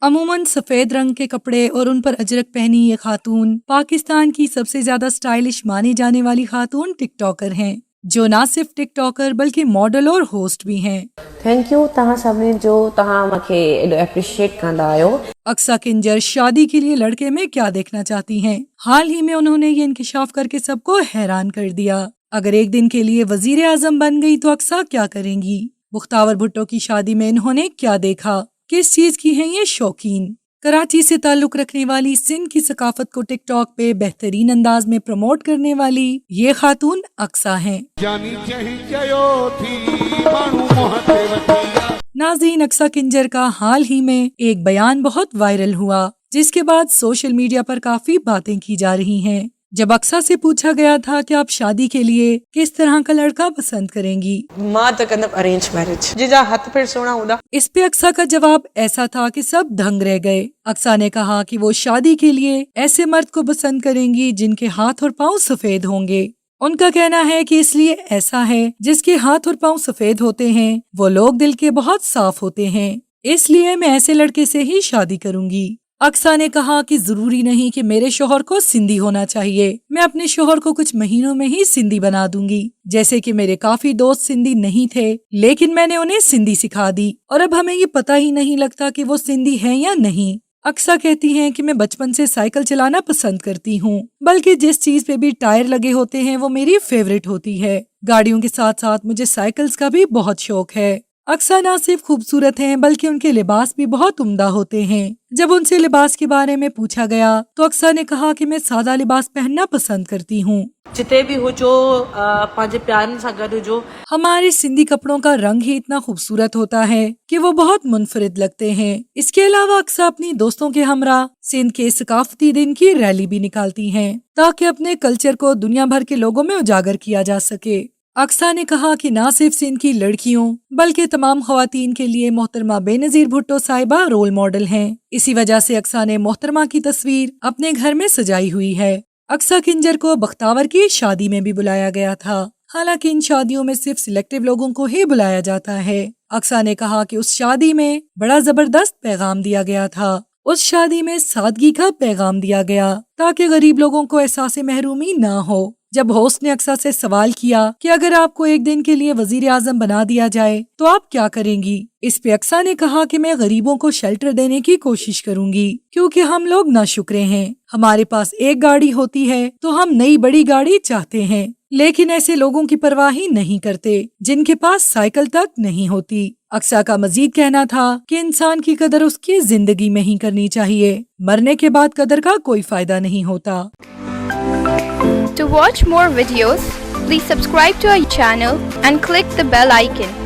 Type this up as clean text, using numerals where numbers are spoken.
عموماً سفید رنگ کے کپڑے اور ان پر اجرک پہنی یہ خاتون پاکستان کی سب سے زیادہ سٹائلش مانی جانے والی خاتون ٹک ٹاکر ہیں، جو نہ صرف ٹک ٹاکر بلکہ ماڈل اور ہوسٹ بھی ہیں۔ تھینک یو تہاں سبھی جو تہاں مکھے ایڈو اپریشیٹ کندا آیو۔ اقصیٰ کنجر شادی کے لیے لڑکے میں کیا دیکھنا چاہتی ہیں؟ حال ہی میں انہوں نے یہ انکشاف کر کے سب کو حیران کر دیا۔ اگر ایک دن کے لیے وزیر اعظم بن گئی تو اقصیٰ کیا کریں گی؟ مختار بھٹو کی شادی میں انہوں نے کیا دیکھا؟ کس چیز کی ہیں یہ شوقین؟ کراچی سے تعلق رکھنے والی سندھ کی ثقافت کو ٹک ٹاک پہ بہترین انداز میں پروموٹ کرنے والی یہ خاتون اقصیٰ ہیں۔ ناظرین، اقصیٰ کنجر کا حال ہی میں ایک بیان بہت وائرل ہوا، جس کے بعد سوشل میڈیا پر کافی باتیں کی جا رہی ہیں۔ جب اقصیٰ سے پوچھا گیا تھا کہ آپ شادی کے لیے کس طرح کا لڑکا پسند کریں گی، ماں تو کندم ارینج میرج جا ہاتھ پھر سونا ہودا۔ اس پہ اقصیٰ کا جواب ایسا تھا کہ سب دھنگ رہ گئے۔ اقصیٰ نے کہا کہ وہ شادی کے لیے ایسے مرد کو پسند کریں گی جن کے ہاتھ اور پاؤں سفید ہوں گے۔ ان کا کہنا ہے کہ اس لیے ایسا ہے جس کے ہاتھ اور پاؤں سفید ہوتے ہیں وہ لوگ دل کے بہت صاف ہوتے ہیں، اس لیے میں ایسے لڑکے سے ہی شادی کروں گی۔ اقصیٰ نے کہا کہ ضروری نہیں کہ میرے شوہر کو سندھی ہونا چاہیے، میں اپنے شوہر کو کچھ مہینوں میں ہی سندھی بنا دوں گی، جیسے کہ میرے کافی دوست سندھی نہیں تھے لیکن میں نے انہیں سندھی سکھا دی اور اب ہمیں یہ پتہ ہی نہیں لگتا کہ وہ سندھی ہیں یا نہیں۔ اقصیٰ کہتی ہیں کہ میں بچپن سے سائیکل چلانا پسند کرتی ہوں، بلکہ جس چیز پہ بھی ٹائر لگے ہوتے ہیں وہ میری فیوریٹ ہوتی ہے۔ گاڑیوں کے ساتھ ساتھ مجھے سائیکلز کا بھی بہت شوق ہے۔ اقصیٰ نہ صرف خوبصورت ہیں بلکہ ان کے لباس بھی بہت عمدہ ہوتے ہیں۔ جب ان سے لباس کے بارے میں پوچھا گیا تو اقصیٰ نے کہا کہ میں سادہ لباس پہننا پسند کرتی ہوں۔ جتے بھی ہو جو پانچے پیارن سا گڈ جو ہمارے سندھی کپڑوں کا رنگ ہی اتنا خوبصورت ہوتا ہے کہ وہ بہت منفرد لگتے ہیں۔ اس کے علاوہ اقصیٰ اپنی دوستوں کے ہمراہ سندھ کے ثقافتی دن کی ریلی بھی نکالتی ہیں تاکہ اپنے کلچر کو دنیا بھر کے لوگوں میں اجاگر کیا جا سکے۔ اقصیٰ نے کہا کہ نہ صرف سندھ کی لڑکیوں بلکہ تمام خواتین کے لیے محترمہ بے نظیر بھٹو صاحبہ رول ماڈل ہیں۔ اسی وجہ سے اقصیٰ نے محترمہ کی تصویر اپنے گھر میں سجائی ہوئی ہے۔ اقصیٰ کنجر کو بختاور کی شادی میں بھی بلایا گیا تھا، حالانکہ ان شادیوں میں صرف سلیکٹیو لوگوں کو ہی بلایا جاتا ہے۔ اقصیٰ نے کہا کہ اس شادی میں بڑا زبردست پیغام دیا گیا تھا، اس شادی میں سادگی کا پیغام دیا گیا تاکہ غریب لوگوں کو احساس محرومی نہ ہو۔ جب ہوسٹ نے اقصیٰ سے سوال کیا کہ اگر آپ کو ایک دن کے لیے وزیر اعظم بنا دیا جائے تو آپ کیا کریں گی، اس پہ اقصیٰ نے کہا کہ میں غریبوں کو شیلٹر دینے کی کوشش کروں گی، کیونکہ ہم لوگ ناشکرے ہیں۔ ہمارے پاس ایک گاڑی ہوتی ہے تو ہم نئی بڑی گاڑی چاہتے ہیں، لیکن ایسے لوگوں کی پرواہ ہی نہیں کرتے جن کے پاس سائیکل تک نہیں ہوتی۔ اقصیٰ کا مزید کہنا تھا کہ انسان کی قدر اس کی زندگی میں ہی کرنی چاہیے، مرنے کے بعد قدر کا کوئی فائدہ نہیں ہوتا۔ To watch more videos, please subscribe to our channel and click the bell icon.